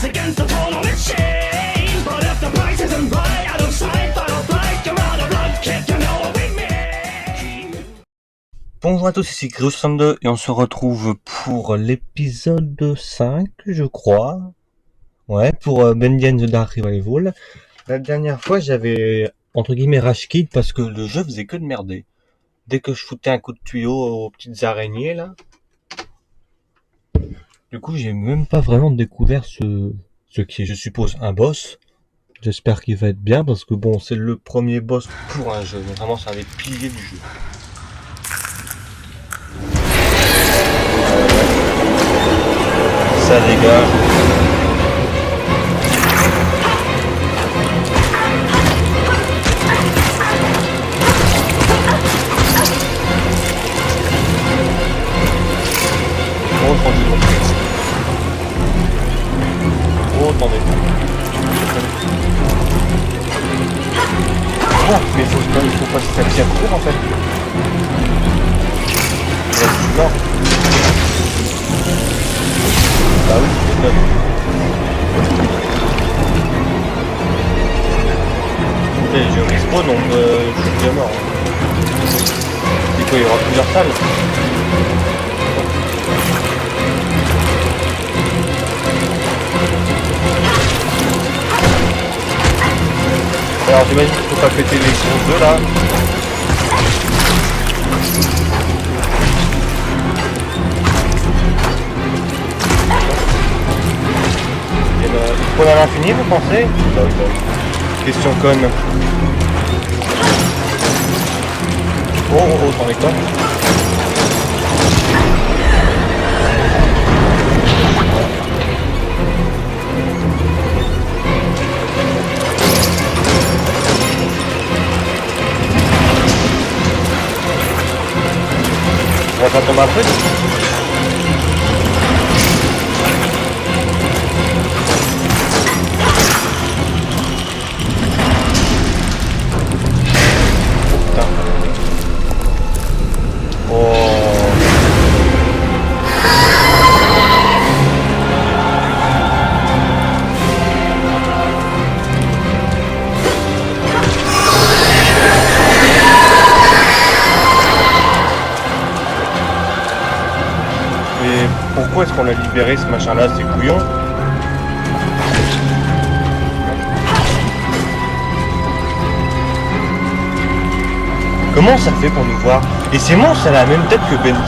against the toll on its chain. But if the price isn't right, I don't sign, final fight, you're out of luck, kid, you know what we mean. Bonjour à tous, ici Grus32 et on se retrouve pour l'épisode 5, je crois. Ouais, pour Bendy and the Dark Revival. La dernière fois, j'avais, entre guillemets, rage quit parce que le jeu faisait que de merder. Dès que je foutais un coup de tuyau aux petites araignées, là. Du coup, j'ai même pas vraiment découvert ce qui est, je suppose, un boss. J'espère qu'il va être bien parce que bon, c'est le premier boss pour un jeu. Mais vraiment, c'est un des piliers du jeu. Ça dégage. Oh, tranquille. Oh, attendez. Oh, mais il faut passer sa vie à court en fait. Là, je suis mort. Bah oui, c'est top. Ok, je respawn donc je suis déjà mort. C'est quoi, il y aura plusieurs salles? Alors j'imagine qu'il faut pas péter les gros œufs là. Il faut à l'infini, vous pensez? Bah oui, bah oui. Question conne. Oh, t'en es quoi? On va pas tomber un truc? Pourquoi est-ce qu'on a libéré ce machin là, c'est couillon? Comment ça fait pour nous voir? Et ces monstres, elle a la même tête que Bendy.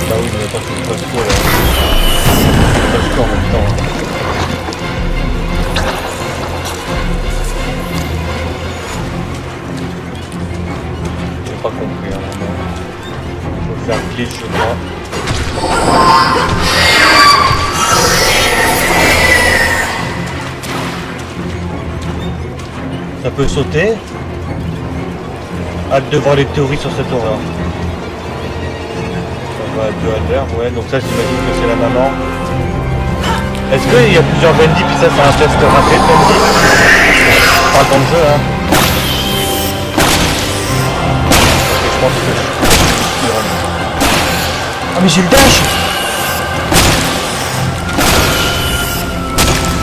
Bah oui, mais attends, je passe quoi là? Je passe quoi en même temps? J'ai pas compris, hein, vraiment. Faut faire glitch, je crois. Ça peut sauter. Hâte de voir les théories sur cette horreur. Ça va à 2 à l'heure, ouais, donc ça j'imagine que c'est la maman. Est-ce qu'il y a plusieurs Bendy, puis ça c'est un test raté de Bendy? Pas tant de jeu, hein. Ok, je pense que ah mais j'ai le dash!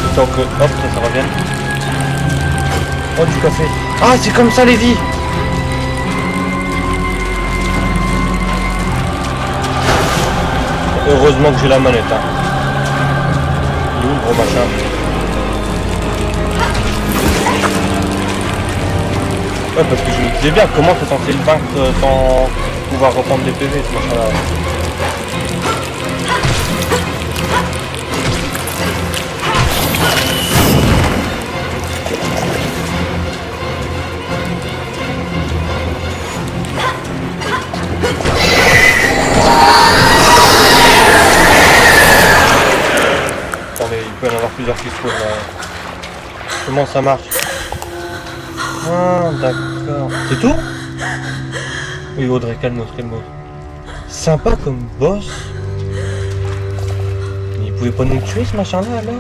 Le temps que, hop, ça revienne. Oh, du café. Ah, c'est comme ça les vies! Heureusement que j'ai la manette, hein. Il est où le gros machin? Ouais, parce que je me disais bien, comment t'es censé le vaincre sans pouvoir reprendre des PV, ce machin là? Il peut y en avoir plusieurs qui se trouvent là. Comment ça marche? Ah d'accord. C'est tout? Oui Audrey, calme-toi, calme-toi. Sympa comme boss. Mais pouvez pas nous tuer ce machin-là alors?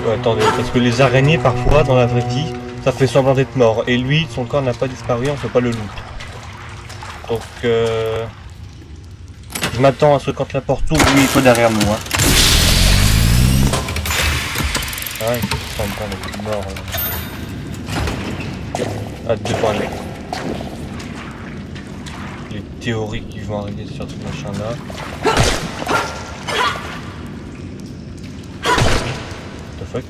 Ouais, attendez, parce que les araignées parfois dans la vraie vie, ça fait semblant d'être mort. Et lui, son corps n'a pas disparu, on peut pas le loot. Donc je m'attends à ce que quand la porte s'ouvre, lui il soit derrière nous. Hein. Ah, il semble pas d'être mort. Hâte de parler. Les théories qui vont arriver sur ce machin-là. What the fuck?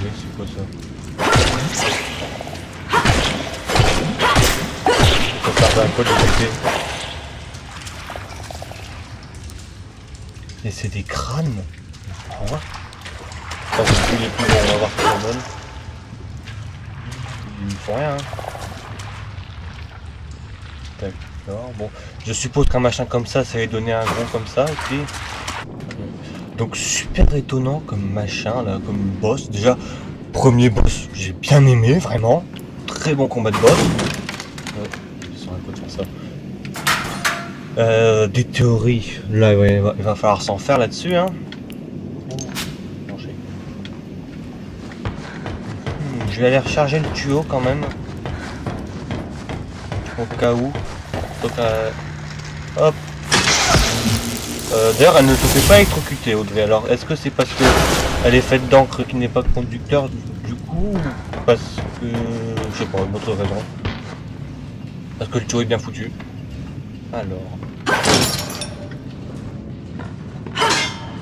Oui, c'est quoi ça? Ça sert à quoi de l'écouter? Et c'est des crânes? Quoi? Attends, je vais les plus bons, on va voir ce que ça donne. Ils ne font rien. Hein. D'accord, bon. Je suppose qu'un machin comme ça allait donner un gros comme ça aussi. Donc super étonnant comme machin là, comme boss. Déjà, premier boss, j'ai bien aimé, vraiment. Très bon combat de boss. Ils sont à quoi de faire ça. Des théories. Là, ouais, il va falloir s'en faire là-dessus. Hein. Je vais aller recharger le tuyau quand même. Au cas où. Donc, hop. D'ailleurs, elle ne se fait pas électrocuter, Audrey. Alors, est-ce que c'est parce que elle est faite d'encre qui n'est pas conducteur du coup, ou parce que je sais pas, une autre raison. Parce que le tuyau est bien foutu. Alors.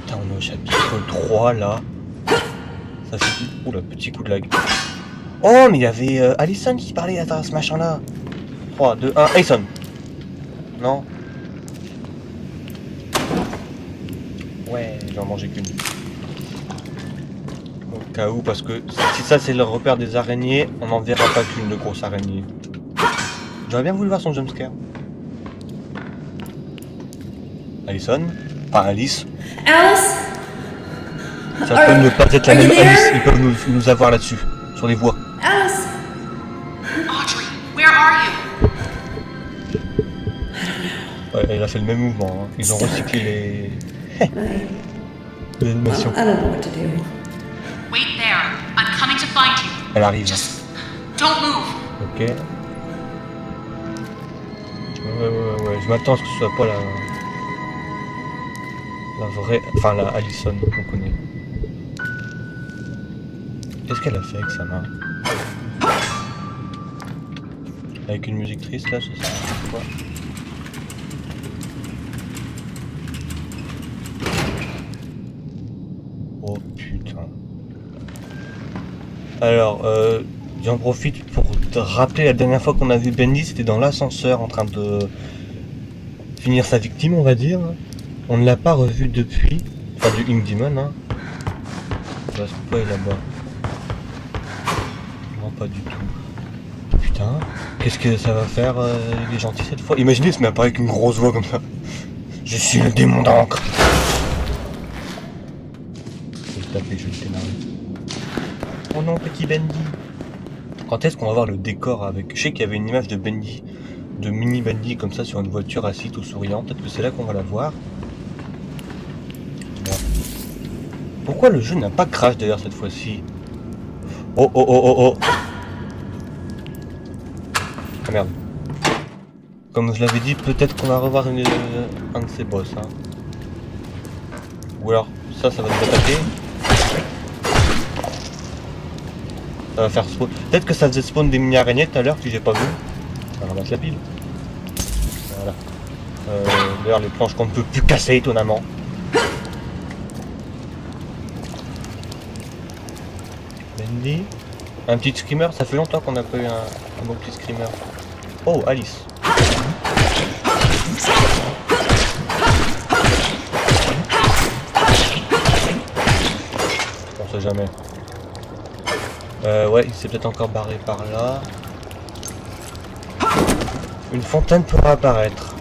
Putain, on est au chapitre 3 là. Ça fait. Oula, petit coup de lag. Oh, mais il y avait Allison qui parlait à ce machin là. 3, 2, 1, Allison. Non. Ouais, je vais en manger qu'une. Au cas où, parce que si ça c'est le repère des araignées, on n'en verra pas qu'une de grosse araignée. J'aurais bien voulu voir son jumpscare. Allison. Pas Alice. Alice? Ça peut ne pas être la même Alice, ils peuvent nous avoir là-dessus, sur les voies. Alice? Audrey, where are you? Ouais, elle a fait le même mouvement, hein. Ils ont recyclé les animations. I don't know what to do. Wait there. I'm coming to find you. Elle arrive. Just don't move. Ok. Ouais. Je m'attends à ce que ce soit pas la vraie... Enfin, la Allison qu'on connaît. Qu'est-ce qu'elle a fait avec sa main? Avec une musique triste là, c'est ça? C'est quoi? Oh putain. Alors, j'en profite pour te rappeler la dernière fois qu'on a vu Bendy, c'était dans l'ascenseur en train de finir sa victime, on va dire. On ne l'a pas revu depuis. Enfin, du Ink Demon, hein. Parce que quoi est là-bas? Non, pas du tout. Putain, qu'est-ce que ça va faire? Il est gentil cette fois. Imaginez, il se met à parler avec une grosse voix comme ça. Je suis le démon d'encre. Je vais le taper, je vais le démarrer. Oh non, petit Bendy. Quand est-ce qu'on va voir le décor avec... Je sais qu'il y avait une image de Bendy, de mini Bendy comme ça sur une voiture assise tout souriant. Peut-être que c'est là qu'on va la voir. Bon. Pourquoi le jeu n'a pas crash d'ailleurs cette fois-ci? Oh oh oh oh oh. Ah merde. Comme je l'avais dit, peut-être qu'on va revoir un de ces boss. Hein. Ou alors, ça va nous attaquer. Ça va faire spawn. Peut-être que ça faisait spawn des mini-araignées tout à l'heure que j'ai pas vu. On va remettre la pile. Voilà. D'ailleurs, les planches qu'on ne peut plus casser étonnamment. Bendy. Un petit screamer, ça fait longtemps qu'on n'a pas eu un bon petit screamer. Oh, Alice. On sait jamais. Ouais, il s'est peut-être encore barré par là. Une fontaine pourra apparaître.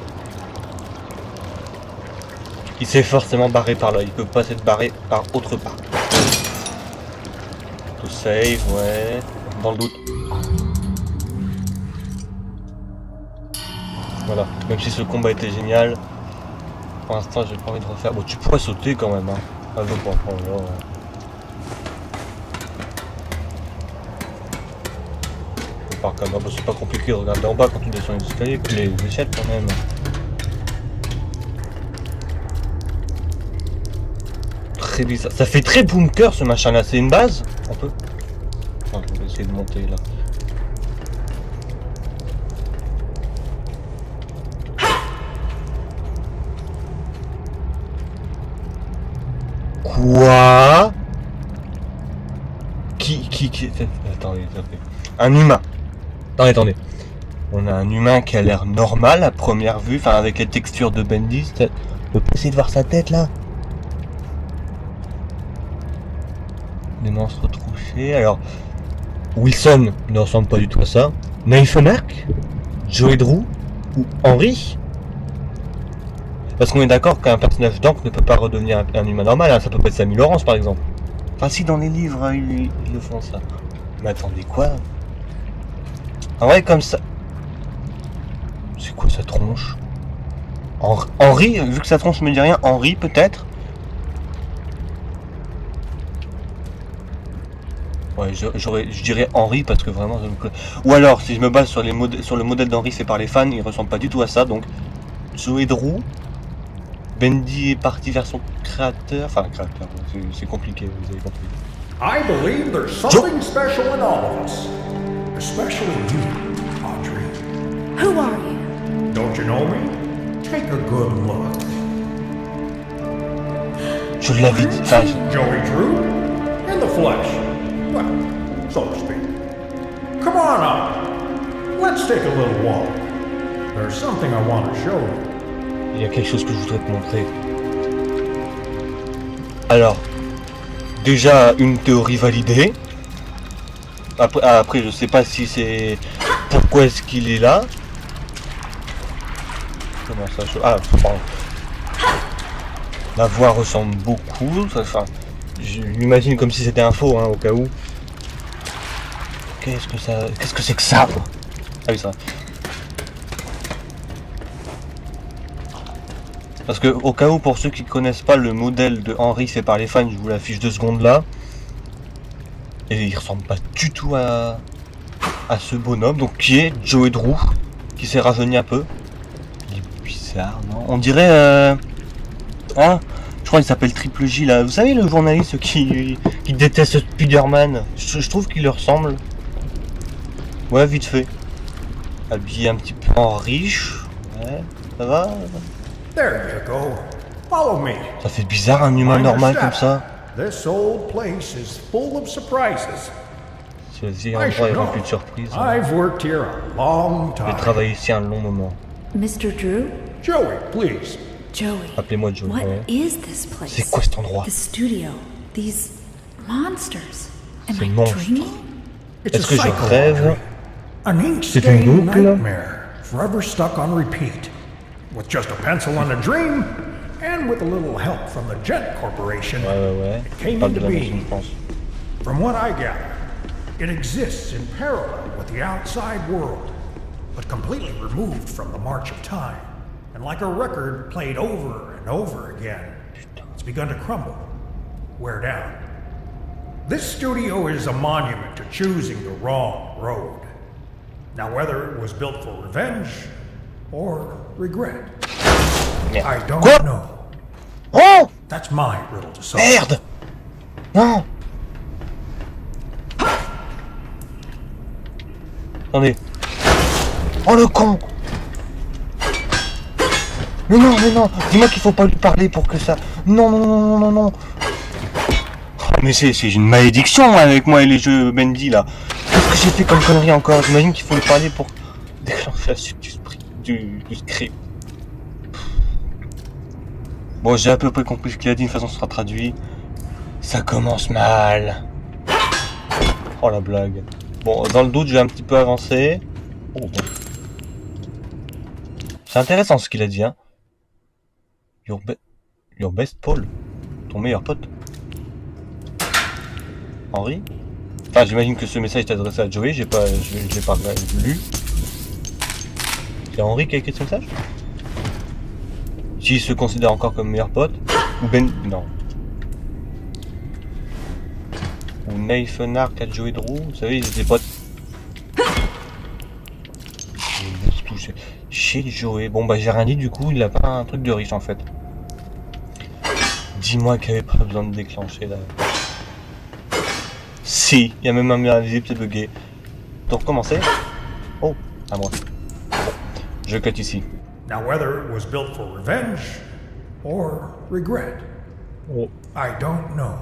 Il s'est forcément barré par là, il peut pas s'être barré par autre part. To save, ouais, dans le doute. Voilà, même si ce combat était génial, Pour l'instant, j'ai pas envie de refaire. Bon, tu pourrais sauter quand même, hein. Ah, je vois pas. Oh, là. Par contre, bah, c'est pas compliqué de regarder en bas quand tu descends les escaliers, puis les échelles quand même. Très bizarre. Ça fait très bunker ce machin là, c'est une base? On peut. Enfin, je vais essayer de monter là. Quoi? Qui... Attendez. Un humain. Attendez. On a un humain qui a l'air normal à première vue, enfin avec les textures de Bendy. On peut essayer de voir sa tête là. Les monstres trouchés. Alors, Wilson ne ressemble pas du tout à ça. Nathan Ark, Joey Drew ou Henry. Parce qu'on est d'accord qu'un personnage d'Ank ne peut pas redevenir un humain normal, hein. Ça peut pas être Sammy Lawrence par exemple. Enfin si, dans les livres ils le font ça. Mais attendez, quoi? En vrai comme ça... C'est quoi sa tronche? Henry, vu que sa tronche me dit rien, Henry peut-être? Ouais, je dirais Henry parce que vraiment je me connais. Ou alors, si je me base sur le modèle d'Henry fait par les fans, il ressemble pas du tout à ça, donc... Joey Drew... Bendy est parti vers son créateur, enfin créateur, c'est compliqué, vous avez compris. I believe there's something special in all of us. Especially you, Audrey. Who are you? Don't you know me? Take a good look. Je l'avais dit, enfin... Joey Drew? In the flesh. Well, so to speak. Come on up. Let's take a little walk. There's something I want to show you. Il y a quelque chose que je voudrais te montrer. Alors, déjà une théorie validée. Après je sais pas si c'est... Pourquoi est-ce qu'il est là? Comment ça? Ah, pardon. La voix ressemble beaucoup. Enfin, je l'imagine comme si c'était un faux, hein, au cas où. Qu'est-ce que c'est que ça? Ah oui, ça. Parce que au cas où, pour ceux qui connaissent pas le modèle de Henry fait par les fans, je vous l'affiche 2 secondes là. Et il ressemble pas du tout à ce bonhomme, donc qui est Joey Drew, qui s'est rajeuni un peu. Il est bizarre, non? On dirait hein, je crois qu'il s'appelle Triple J là. Vous savez, le journaliste qui déteste Spider-Man. Je trouve qu'il lui ressemble. Ouais, vite fait. Habillé un petit peu en riche. Ouais, ça va? There you go. Follow me. Ça fait bizarre un humain normal comme ça. This old place is full of surprises. Ce I endroit est should rempli de know. surprises. I've worked here a long J'ai time. travaillé ici un long moment. Mr. Drew? Joey, please. Joey. Appelez-moi Joe. What Ouais. is this place? C'est quoi cet endroit? The studio. These monsters. Am Ces I monstres. dreaming? It's Est-ce a que je cycle, rêve? Audrey. An C'est une ink-stained boucle? nightmare, forever stuck on repeat. With just a pencil and a dream, and with a little help from the Jet Corporation, Ouais. it came On parle de into la maison, being. je pense. From what I gather, it exists in parallel with the outside world, but completely removed from the march of time. And like a record played over and over again, it's begun to crumble, wear down. This studio is a monument to choosing the wrong road. Now, whether it was built for revenge or regret, Merde. I don't Quoi? know. Oh! That's my riddle to solve. Merde! Non! Attendez. Oh le con! Mais non! Dis-moi qu'il faut pas lui parler pour que ça... Non! Oh, mais c'est une malédiction avec moi et les jeux Bendy là. Qu'est-ce que j'ai fait comme connerie encore? J'imagine qu'il faut lui parler pour déclencher la suite du script. Bon, j'ai à peu près compris ce qu'il a dit, de toute façon ce sera traduit. Ça commence mal. Oh la blague. Bon, dans le doute, je vais un petit peu avancer. Oh, bon. C'est intéressant ce qu'il a dit, hein. Your best Paul. Ton meilleur pote. Henry. Enfin, j'imagine que ce message est adressé à Joey, je l'ai pas lu. C'est Henry qui a écrit ce message? S'il se considère encore comme meilleur pote. Ou Ben... Non. Ou Nathan Ark à Joey Drew. Vous savez, ils étaient potes. Chez Joey. Bon bah j'ai rien dit du coup, il a pas un truc de riche en fait. Dis-moi qu'il n'y avait pas besoin de déclencher là. Si, il y a même un mur invisible, c'est bugué. Donc recommencer. Oh, à moi. Bon, je cut ici. Now, whether it was built for revenge or regret, Oh. I don't know.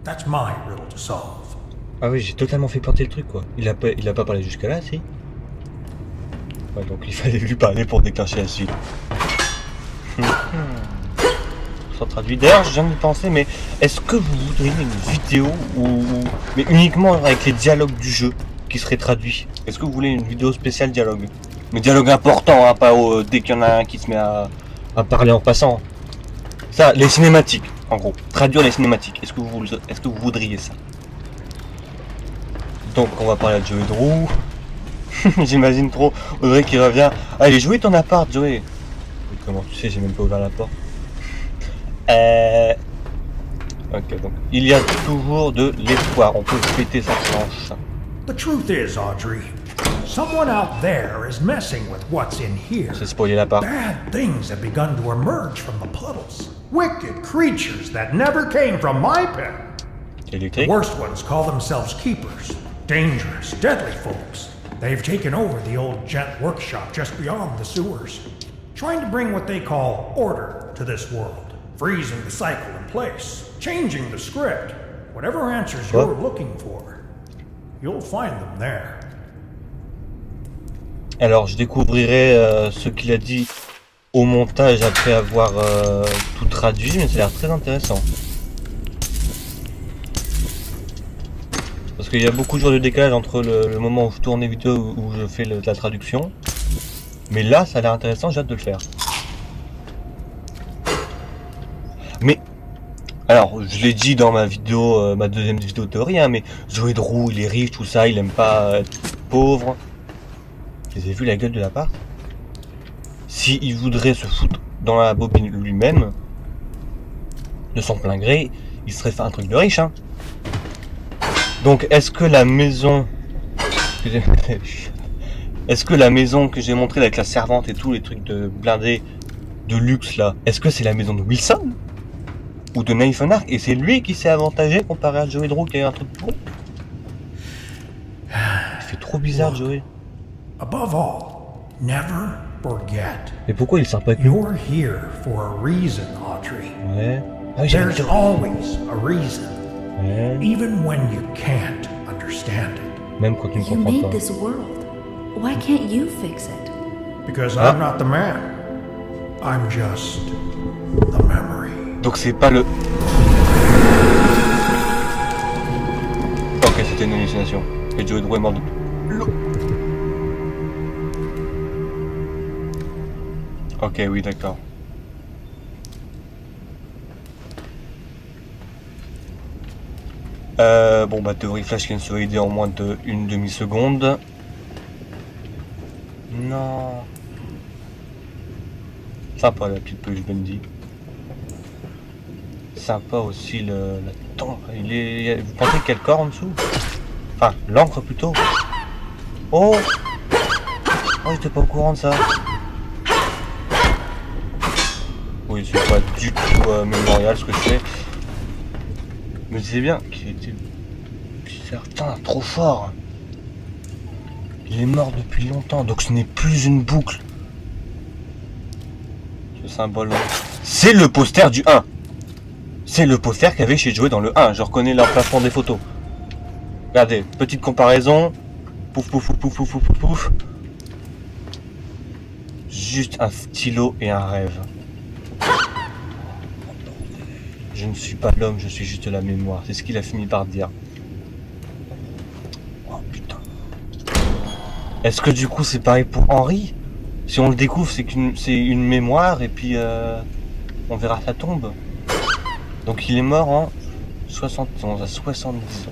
That's my riddle to solve. Ah oui, j'ai totalement fait porter le truc quoi. Il a pas parlé jusqu'à là, si. Ouais, donc il fallait lui parler pour déclencher la suite. Sans traduit. D'ailleurs, je viens de penser, mais est-ce que vous voudriez une vidéo mais uniquement avec les dialogues du jeu qui seraient traduits? Est-ce que vous voulez une vidéo spéciale dialogue? Mais dialogue important, hein, pas dès qu'il y en a un qui se met à parler en passant. Ça, les cinématiques, en gros. Traduire les cinématiques. Est-ce que vous voudriez ça? Donc, on va parler à Joey Drew. J'imagine trop Audrey qui revient. Allez, jouez ton appart, Joey. Comment tu sais, j'ai même pas ouvert la porte. Ok, donc il y a toujours de l'espoir. On peut péter sa planche. The truth is, Audrey, someone out there is messing with what's in here. C'est spoiler l'appart. Bad things have begun to emerge from the puddles. Wicked creatures that never came from my pen. The Électrique. worst ones call themselves keepers. Dangerous, deadly folks. They've taken over the old gent workshop just beyond the sewers, trying to bring what they call order to this world, freezing the cycle in place, changing the script. Whatever answers you're looking for, you'll find them there. Alors, je découvrirai ce qu'il a dit au montage après avoir tout traduit, mais ça a l'air très intéressant. Parce qu'il y a beaucoup de jours de décalage entre le moment où je tourne les vidéos où je fais la traduction. Mais là, ça a l'air intéressant, j'ai hâte de le faire. Mais, alors, je l'ai dit dans ma vidéo, ma deuxième vidéo théorie, hein, mais Joey Drew, il est riche, tout ça, il aime pas être pauvre. Vous avez vu la gueule de l'appart? Si il voudrait se foutre dans la bobine lui-même, de son plein gré, il serait fait un truc de riche, hein. Donc, est-ce que la maison... Est-ce que la maison que j'ai montrée avec la servante et tous les trucs de blindés de luxe là, est-ce que c'est la maison de Wilson? Ou de Nathan Ark? Et c'est lui qui s'est avantagé comparé à Joey Drew qui a eu un truc pour? Il fait trop bizarre, Joey. Above all, never forget. Mais pourquoi il sert pas avec nous? You're here for a reason, Audrey. Ouais. Ah oui, j'avais There's always a reason, ouais. even when you can't understand it. Même quand tu ne You comprends made pas. this world. Why can't you fix it? Because Ah. I'm not the man. I'm just the memory. Donc c'est pas le... Ok, c'était une hallucination. Et Joey Drew est mort de... Ok, oui, d'accord. Bon bah théorie flash qui vient de se valider en moins d'une demi-seconde. Non. Sympa la petite peluche Bendy. Sympa aussi la tombe. Vous pensez qu'il y a le corps en dessous? Enfin, l'encre plutôt. Oh! Oh, j'étais pas au courant de ça. Oui, c'est pas du tout mémorial ce que je fais. Je me disais bien qu'il était certain, trop fort. Il est mort depuis longtemps, donc ce n'est plus une boucle. Ce symbole. C'est le poster du 1. C'est le poster qu'il y avait chez Joey dans le 1. Je reconnais l'emplacement des photos. Regardez, petite comparaison. Pouf, pouf, pouf, pouf, pouf, pouf, pouf, pouf. Juste un stylo et un rêve. Je ne suis pas l'homme, je suis juste la mémoire. C'est ce qu'il a fini par dire. Oh putain. Est-ce que du coup c'est pareil pour Henry? Si on le découvre, c'est une mémoire et puis on verra sa tombe. Donc il est mort en 71, à 70 ans.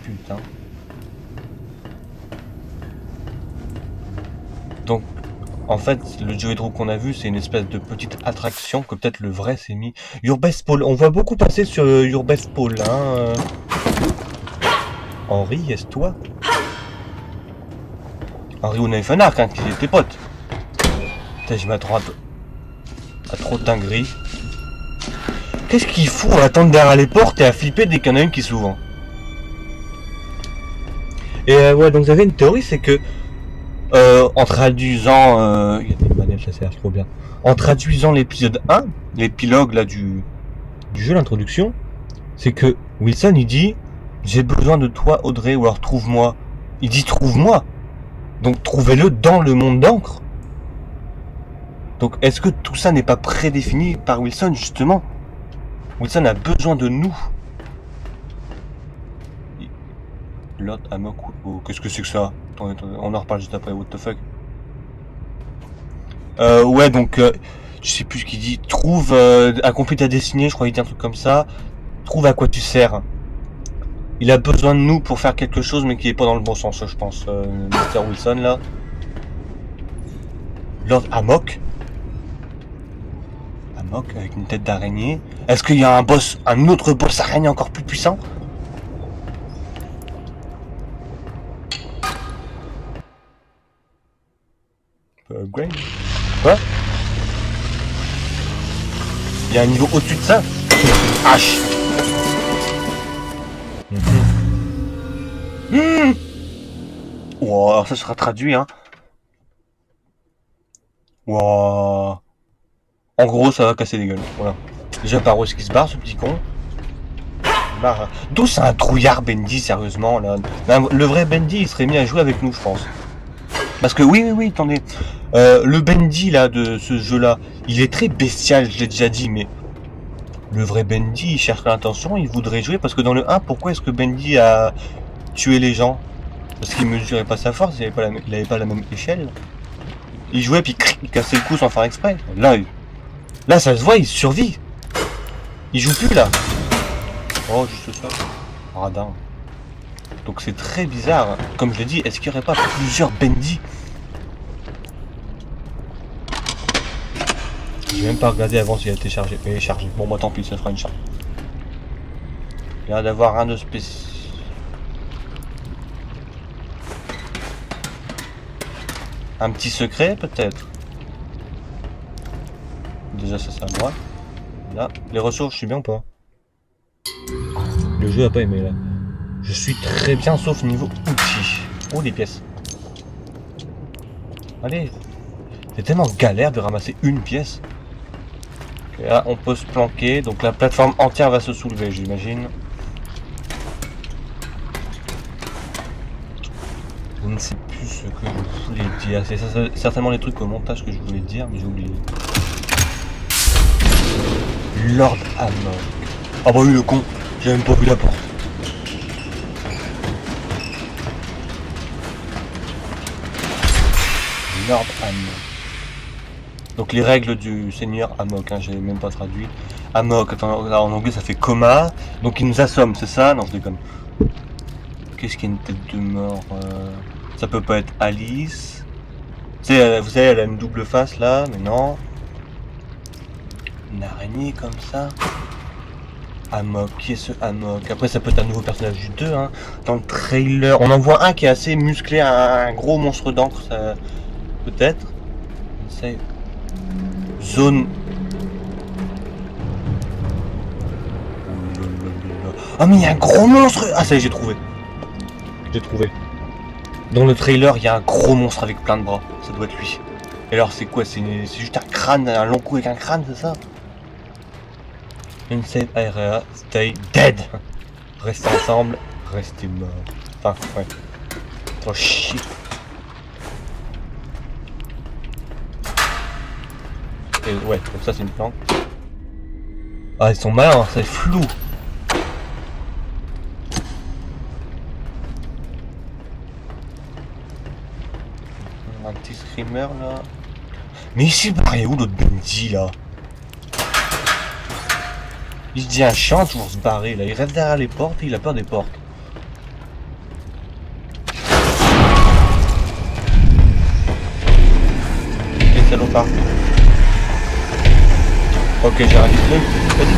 Putain. Donc En fait, le Joey Drew qu'on a vu, c'est une espèce de petite attraction que peut-être le vrai s'est mis. Your Best Paul, on voit beaucoup passer sur Your Best Paul, hein. Henri, est-ce toi? Henri ou Nathan Ark, hein, qui étaient potes. Putain, je m'attends à trop de dingueries. Qu'est-ce qu'il fout à attendre derrière les portes et à flipper dès qu'il y en a une qui s'ouvre? Et ouais, donc j'avais une théorie, c'est que en traduisant, il y a des manettes, ça sert trop bien. En traduisant l'épisode 1, l'épilogue là du jeu, l'introduction, c'est que Wilson il dit j'ai besoin de toi Audrey, ou alors trouve-moi. Il dit trouve-moi. Donc trouvez-le dans le monde d'encre. Donc est-ce que tout ça n'est pas prédéfini par Wilson justement? Wilson a besoin de nous. Lord Amok, oh, qu'est-ce que c'est que ça? Attendez, on en reparle juste après, what the fuck. Ouais, donc, je sais plus ce qu'il dit. Trouve, accomplis ta destinée, je crois qu'il dit un truc comme ça. Trouve à quoi tu sers. Il a besoin de nous pour faire quelque chose, mais qui est pas dans le bon sens, je pense. Mr. Wilson, là. Lord Amok. Amok, avec une tête d'araignée. Est-ce qu'il y a un autre boss araignée encore plus puissant? Upgrade. Quoi? Il y a un niveau au-dessus de ça? H. Wow, alors ça sera traduit, hein. Wow. En gros, ça va casser les gueules. Voilà. Déjà par où est-ce qu'il se barre, ce petit con? D'où c'est un trouillard Bendy, sérieusement, là. Le vrai Bendy, il serait mis à jouer avec nous, je pense. Parce que oui, attendez. Le Bendy là de ce jeu là, il est très bestial, je l'ai déjà dit, mais le vrai Bendy il cherche l'intention, il voudrait jouer parce que dans le 1, pourquoi est-ce que Bendy a tué les gens? Parce qu'il mesurait pas sa force, il avait pas la même échelle. Il jouait puis il cassait le cou sans faire exprès. Là ça se voit, il survit. Il joue plus là. Oh juste ça. Radin. Donc c'est très bizarre. Comme je l'ai dit, est-ce qu'il n'y aurait pas plusieurs Bendy? J'ai même pas regardé avant s'il a été chargé. Il est chargé. Bon bah tant pis, ça fera une charge. Il y a d'avoir un de spécial. Un petit secret peut-être. Déjà ça c'est à moi. Là, les ressources, je suis bien ou pas? Le jeu a pas aimé là. Je suis très bien sauf niveau outils. Oh les pièces. Allez. C'est tellement galère de ramasser une pièce. Et là on peut se planquer. Donc la plateforme entière va se soulever j'imagine. Je ne sais plus ce que je voulais dire. C'est certainement les trucs au montage que je voulais dire mais j'ai oublié. Lord Amok. Ah bah oui le con. J'ai même pas vu la porte. Lord Amok. Donc les règles du seigneur Amok, hein, j'ai même pas traduit. Amok, attends, là, en anglais ça fait coma. Donc il nous assomme, c'est ça? Non je déconne. Qu'est-ce qu'il y a une tête de mort? Ça peut pas être Alice. Tu sais, vous savez, elle a une double face là, mais non. Une araignée comme ça. Amok, qui est ce Amok? Après ça peut être un nouveau personnage du 2, hein. Dans le trailer, on en voit un qui est assez musclé, un gros monstre d'encre, ça... peut-être. C'est... Zone... Ah mais il y a un gros monstre. Ah ça y est, j'ai trouvé. J'ai trouvé. Dans le trailer, il y a un gros monstre avec plein de bras. Ça doit être lui. Et alors c'est quoi? C'est juste un crâne, un long cou avec un crâne, c'est ça? Inside area, stay dead. Restez ensemble, restez morts. Enfin, ouais. Oh shit. Et ouais, donc ça c'est une planque. Ah, ils sont malins, c'est flou. Un petit screamer là. Mais ici, il est où l'autre Bendy là? Il se dit un chien toujours se barrer là. Il rêve derrière les portes et il a peur des portes. Ok, j'ai rien dit. Vas-y.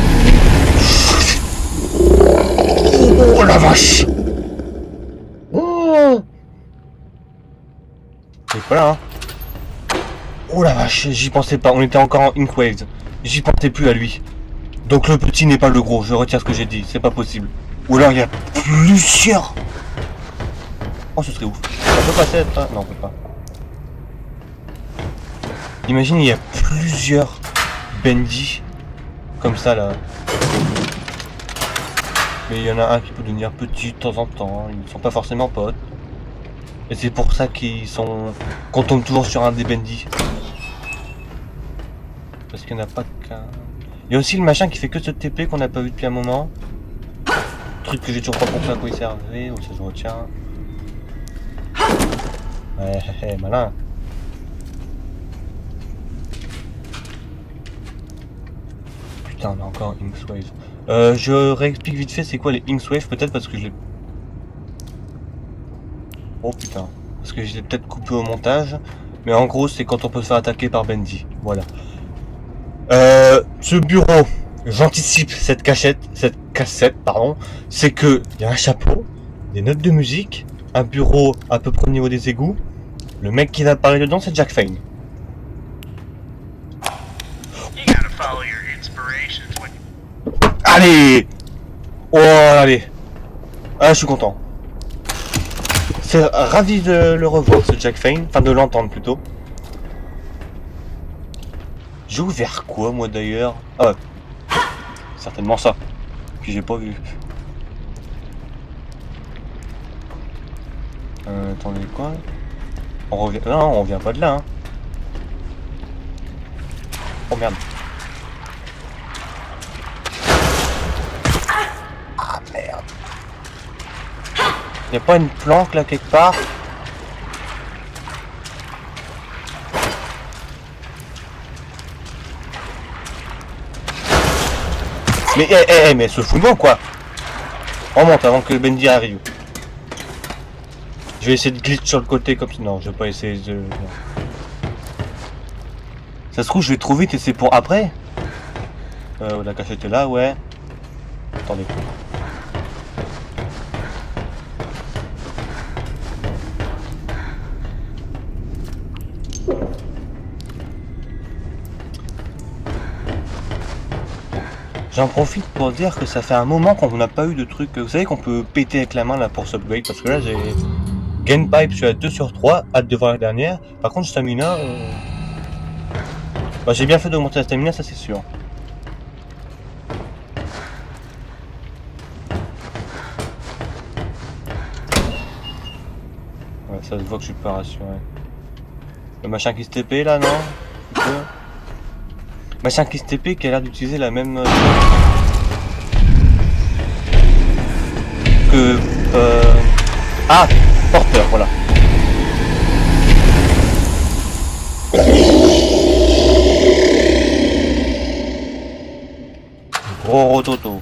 Oh la vache. Oh. Il est pas là, hein. Oh la vache, j'y pensais pas. On était encore en Inkwave. J'y pensais plus à lui. Donc le petit n'est pas le gros. Je retire ce que j'ai dit. C'est pas possible. Ou alors il y a plusieurs. Oh, ce serait ouf. On peut passer à... Non, on peut pas. Imagine, il y a plusieurs Bendy comme ça là. Mais il y en a un qui peut devenir petit de temps en temps. Ils ne sont pas forcément potes. Et c'est pour ça qu'on tombe toujours sur un des Bendy. Parce qu'il n'y en a pas qu'un. Il y a aussi le machin qui fait que ce TP qu'on n'a pas vu depuis un moment. Truc que j'ai toujours pas compris à quoi il servait. Oh, ça se retient. Ouais, malin. Putain, on a encore Inkswave. Je réexplique vite fait c'est quoi les Inkswave, peut-être parce que je l'ai... Oh putain. Parce que je l'ai peut-être coupé au montage. Mais en gros, c'est quand on peut se faire attaquer par Bendy. Voilà. Ce bureau, j'anticipe cette cassette, pardon. C'est que il y a un chapeau, des notes de musique, un bureau à peu près au niveau des égouts. Le mec qui va parler dedans, c'est Jack Fane. Allez! Oh, allez! Ah, je suis content. C'est ravi de le revoir, ce Jack Fane. Enfin, de l'entendre plutôt. J'ai ouvert quoi, moi, d'ailleurs? Ah, certainement ça. Puis j'ai pas vu. Attendez, quoi? On revient... Non, on revient pas de là, hein. Oh, merde. Ah, merde. Y'a pas une planque, là, quelque part? Mais se fout bon, quoi. On monte avant que Bendy arrive. Je vais essayer de glitch sur le côté comme ça. Non, je vais pas essayer de... Non. Ça se trouve, je vais trop vite et c'est pour après. La cachette est là, ouais. Attendez. J'en profite pour dire que ça fait un moment qu'on n'a pas eu de truc. Vous savez qu'on peut péter avec la main là pour s'upgrade, parce que là j'ai Gainpipe, je suis à 2 sur 3, hâte de voir la dernière. Par contre stamina, bah, j'ai bien fait d'augmenter la stamina, ça c'est sûr. Ouais, ça se voit que je suis pas rassuré. Le machin qui se TP là, non? Machin qui se TP qui a l'air d'utiliser la même que ah, porteur, voilà. Gros rototo.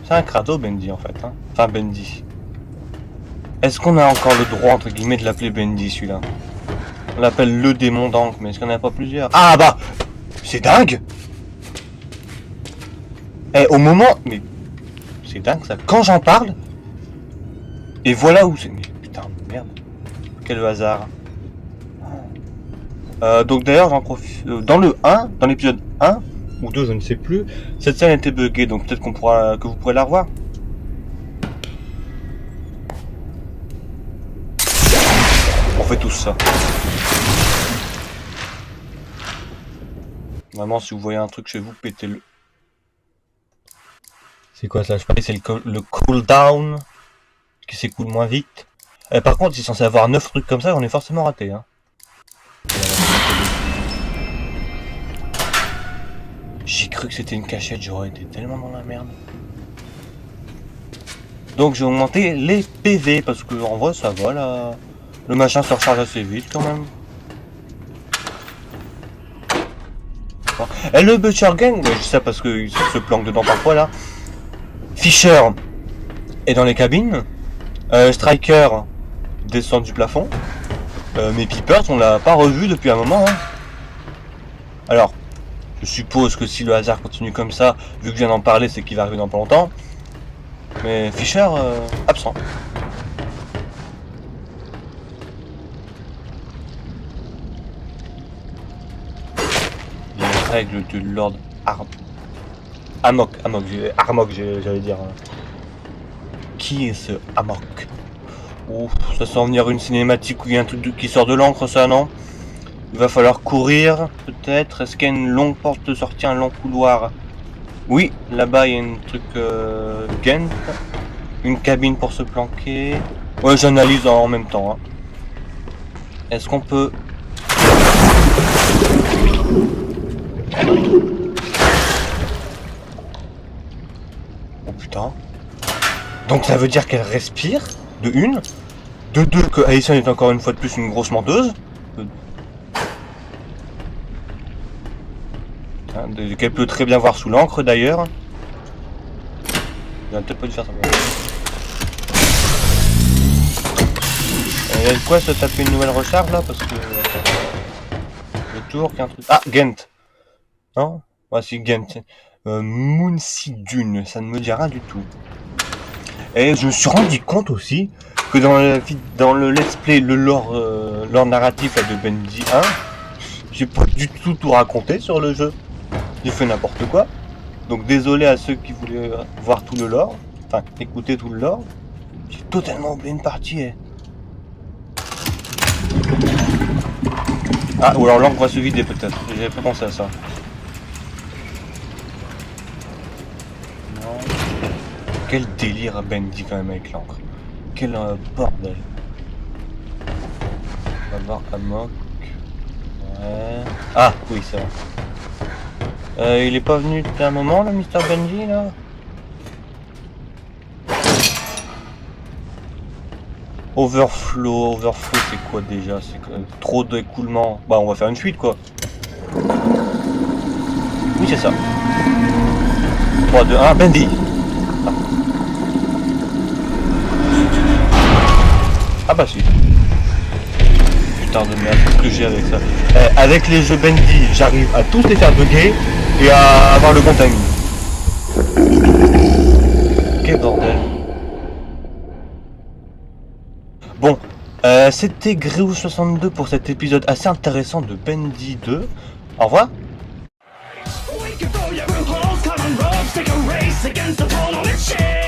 C'est un crado Bendy en fait, hein. Enfin Bendy. Est-ce qu'on a encore le droit entre guillemets de l'appeler Bendy celui-là? On l'appelle le démon d'encre, mais est-ce qu'il n'y en a pas plusieurs? Ah bah! C'est dingue! Eh, au moment... Mais... C'est dingue ça. Quand j'en parle... Et voilà où c'est... Mais putain, merde. Quel hasard. Donc d'ailleurs, j'en profite... dans le 1, dans l'épisode 1, ou 2, je ne sais plus, cette scène était buggée, donc peut-être qu'on pourra... que vous pourrez la revoir. On fait tous ça. Vraiment, si vous voyez un truc chez vous, pétez-le. C'est quoi ça? Je pense que c'est le cooldown qui s'écoule moins vite. Par contre, il est censé avoir 9 trucs comme ça, on est forcément raté. Hein. J'ai cru que c'était une cachette, j'aurais été tellement dans la merde. Donc j'ai augmenté les PV, parce que en vrai ça va là. Le machin se recharge assez vite quand même. Et le Butcher Gang, ouais, je dis ça parce qu'il se planque dedans parfois là. Fisher est dans les cabines. Striker descend du plafond. Mais Peepers, on l'a pas revu depuis un moment. Hein. Alors, je suppose que si le hasard continue comme ça, vu que je viens d'en parler, c'est qu'il va arriver dans pas longtemps. Mais Fisher, absent. Les règles de Lord Amok, j'allais dire. Qui est ce Amok? Ouf, ça sent venir une cinématique où il y a un truc qui sort de l'encre, ça, non? Il va falloir courir, peut-être. Est-ce qu'il y a une longue porte de sortie, un long couloir? Oui, là-bas, il y a un truc Gent. Une cabine pour se planquer. Ouais, j'analyse en même temps. Hein. Est-ce qu'on peut... Oh putain. Donc ça veut dire qu'elle respire, de une. De deux, que Alison est encore une fois de plus une grosse menteuse. Qu'elle peut très bien voir sous l'encre d'ailleurs. J'aurais peut-être pas dû faire ça. Il y a de quoi se taper une nouvelle recharge là parce que... Le tour qu'un truc... Ah, Gent. Non? Voici Gent. Moonseed Dune, ça ne me dit rien du tout. Et je me suis rendu compte aussi que dans le let's play, le lore narratif là, de Bendy 1, j'ai pas du tout raconté sur le jeu. J'ai fait n'importe quoi. Donc désolé à ceux qui voulaient voir tout le lore, enfin écouter tout le lore. J'ai totalement oublié une partie. Ah, ou alors l'encre va se vider peut-être. J'avais pas pensé à ça. Non. Quel délire à Bendy quand même avec l'encre. Quel bordel. On va voir Amok. Ouais. Ah oui, c'est vrai. Il est pas venu depuis un moment là, Mr. Benji là? Overflow c'est quoi déjà? C'est trop d'écoulement. Bah on va faire une fuite quoi. Oui c'est ça. 3, 2, 1, Bendy. Ah bah si. Putain de merde, qu'est-ce que j'ai avec ça? Avec les jeux Bendy, j'arrive à tous les faire bugger et à avoir le bon timing. Quel bordel. Bon, c'était Gréou62 pour cet épisode assez intéressant de Bendy 2. Au revoir. We can throw your holes, common roads, take a race against the total shit.